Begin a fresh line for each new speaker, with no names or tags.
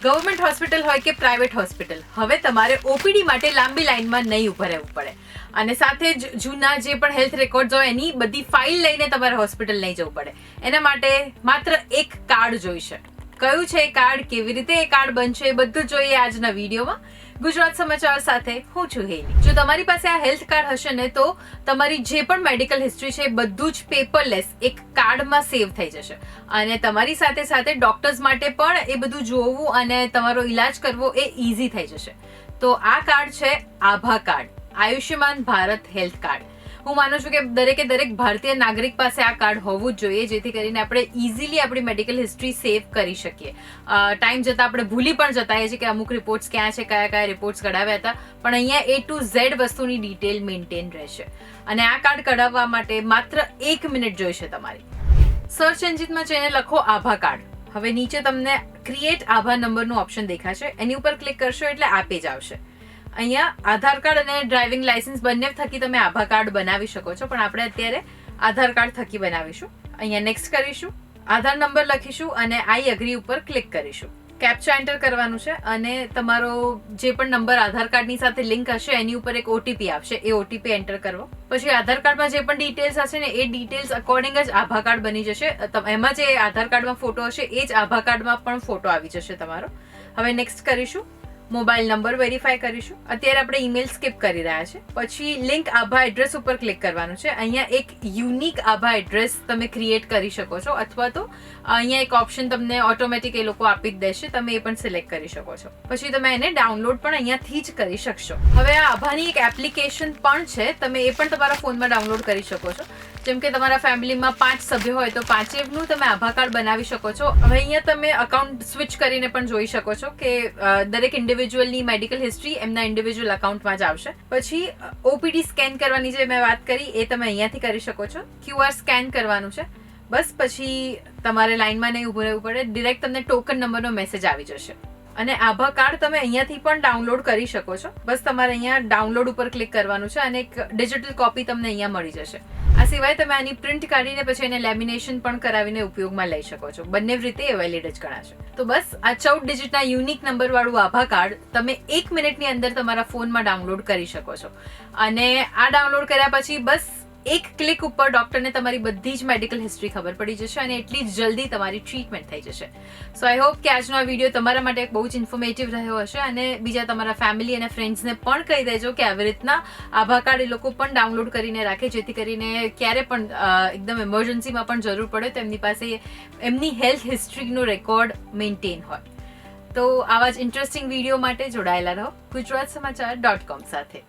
Government hospital હોય કે private hospital, હવે તમારે ઓપીડી માટે લાંબી લાઈનમાં નહીં ઊભા રહેવું પડે અને સાથે જ જૂના જે પણ હેલ્થ રેકોર્ડ્સ હોય એની બધી ફાઇલ લઈને તમારે હોસ્પિટલ નહીં જવું પડે. એના માટે માત્ર એક કાર્ડ જોઈશે. કયું છે એ કાર્ડ, કેવી રીતે એ કાર્ડ બનશે, એ બધું જોઈએ આજના વિડીયોમાં. ગુજરાત સમાચાર સાથે હું છું હેલી. જો તમારી પાસે આ હેલ્થ કાર્ડ હશે ને તો તમારી જે પણ મેડિકલ હિસ્ટ્રી છે એ બધું જ પેપરલેસ એક કાર્ડમાં સેવ થઈ જશે અને તમારી સાથે સાથે ડોક્ટર્સ માટે પણ એ બધું જોવું અને તમારો ઈલાજ કરવો એ ઈઝી થઈ જશે. તો આ કાર્ડ છે આભા card, Ayushman Bharat health card. હું માનું છું કે દરેક ભારતીય નાગરિક પાસે આ કાર્ડ હોવું જ જોઈએ, જેથી કરીને આપણે ઇઝીલી આપણી મેડિકલ હિસ્ટ્રી સેવ કરી શકીએ. ટાઈમ જતાં આપણે ભૂલી પણ જતા હોઈએ છીએ કે અમુક રિપોર્ટ્સ ક્યાં છે, કયા રિપોર્ટ્સ કઢાવ્યા હતા, પણ અહીંયા A to Z વસ્તુની ડિટેલ મેન્ટેન રહેશે. અને આ કાર્ડ કઢાવવા માટે માત્ર 1 મિનિટ જોઈશે તમારી. સર્ચ એન્જિનમાં જઈને લખો આભા કાર્ડ. હવે નીચે તમને ક્રિએટ આભા નંબરનું ઓપ્શન દેખાશે, એની ઉપર ક્લિક કરશો એટલે આ પેજ આવશે. અહીંયા આધાર કાર્ડ અને ડ્રાઇવિંગ લાયસન્સ બંને થકી તમે આભા કાર્ડ બનાવી શકો છો, પણ આપણે અત્યારે આધાર કાર્ડ થકી બનાવીશું. અહીંયા નેક્સ્ટ કરીશું, આધાર નંબર લખીશું અને આઈ અગ્રી ઉપર ક્લિક કરીશું. કેપ્ચા એન્ટર કરવાનું છે અને તમારો જે પણ નંબર આધાર કાર્ડની સાથે લિંક હશે એની ઉપર એક ઓટીપી આવશે, એ ઓટીપી એન્ટર કરવો. પછી આધાર કાર્ડમાં જે પણ ડિટેલ્સ હશે ને એ ડિટેલ્સ અકોર્ડિંગ જ આભા કાર્ડ બની જશે. એમાં જે આધાર કાર્ડમાં ફોટો હશે એ જ આભા કાર્ડમાં પણ ફોટો આવી જશે તમારો. હવે નેક્સ્ટ કરીશું, મોબાઈલ નંબર વેરીફાઈ કરીશું. અત્યારે આપણે ઈમેલ સ્કીપ કરી રહ્યા છે. પછી લિંક આભા એડ્રેસ ઉપર ક્લિક કરવાનું છે. અહીંયા એક યુનિક આભા એડ્રેસ તમે ક્રિએટ કરી શકો છો, અથવા તો અહીંયા એક ઓપ્શન તમને ઓટોમેટિક એ લોકો આપી જ દેશે, તમે એ પણ સિલેક્ટ કરી શકો છો. પછી તમે એને ડાઉનલોડ પણ અહીંયાથી જ કરી શકશો. હવે આ આભાની એક એપ્લિકેશન પણ છે, તમે એ પણ તમારા ફોનમાં ડાઉનલોડ કરી શકો છો. જેમ કે તમારા ફેમિલીમાં 5 સભ્યો હોય તો 5નું તમે આભા કાર્ડ બનાવી શકો છો. હવે અહીંયા તમે અકાઉન્ટ સ્વિચ કરીને પણ જોઈ શકો છો કે દરેક ઇન્ડિવિજ્યુઅલની મેડિકલ હિસ્ટ્રી એમના ઇન્ડિવિજ્યુઅલ અકાઉન્ટમાં જ આવશે. પછી ઓપીડી સ્કેન કરવાની જે મેં વાત કરી એ તમે અહીંયાથી કરી શકો છો. QR સ્કેન કરવાનું છે બસ. પછી તમારે લાઈનમાં નહીં ઊભું રહેવું પડે, ડિરેક્ટ તમને ટોકન નંબરનો મેસેજ આવી જશે. અને આભા કાર્ડ તમે અહીંયાથી પણ ડાઉનલોડ કરી શકો છો. બસ તમારે અહીંયા ડાઉનલોડ ઉપર ક્લિક કરવાનું છે અને એક ડિજિટલ કોપી તમને અહીંયા મળી જશે. આ સિવાય તમે આની પ્રિન્ટ કાઢીને પછી એને લેમિનેશન પણ કરાવીને ઉપયોગમાં લઈ શકો છો. બંને રીતે એ વેલિડ જ ગણાશે. તો બસ આ 14 ડિજિટના યુનિક નંબર વાળું આભા કાર્ડ તમે 1 મિનિટની અંદર તમારા ફોનમાં ડાઉનલોડ કરી શકો છો. અને આ ડાઉનલોડ કર્યા પછી બસ એક ક્લિક ઉપર ડોક્ટરને તમારી બધી જ મેડિકલ હિસ્ટ્રી ખબર પડી જશે અને એટલી જ જલ્દી તમારી ટ્રીટમેન્ટ થઈ જશે. સો આઈ હોપ કે આજનો આ વિડીયો તમારા માટે બહુ જ ઇન્ફોર્મેટિવ રહ્યો હશે અને બીજા તમારા ફેમિલી અને ફ્રેન્ડ્સને પણ કહી દેજો કે આવી રીતના આભા કાર્ડ એ લોકો પણ ડાઉનલોડ કરીને રાખે, જેથી કરીને ક્યારે પણ એકદમ ઇમરજન્સીમાં પણ જરૂર પડે તો એમની પાસે એમની હેલ્થ હિસ્ટ્રીનો રેકોર્ડ મેન્ટેન હોય. તો આવા જ ઇન્ટરેસ્ટિંગ વિડીયો માટે જોડાયેલા રહો ગુજરાત સમાચાર .com સાથે.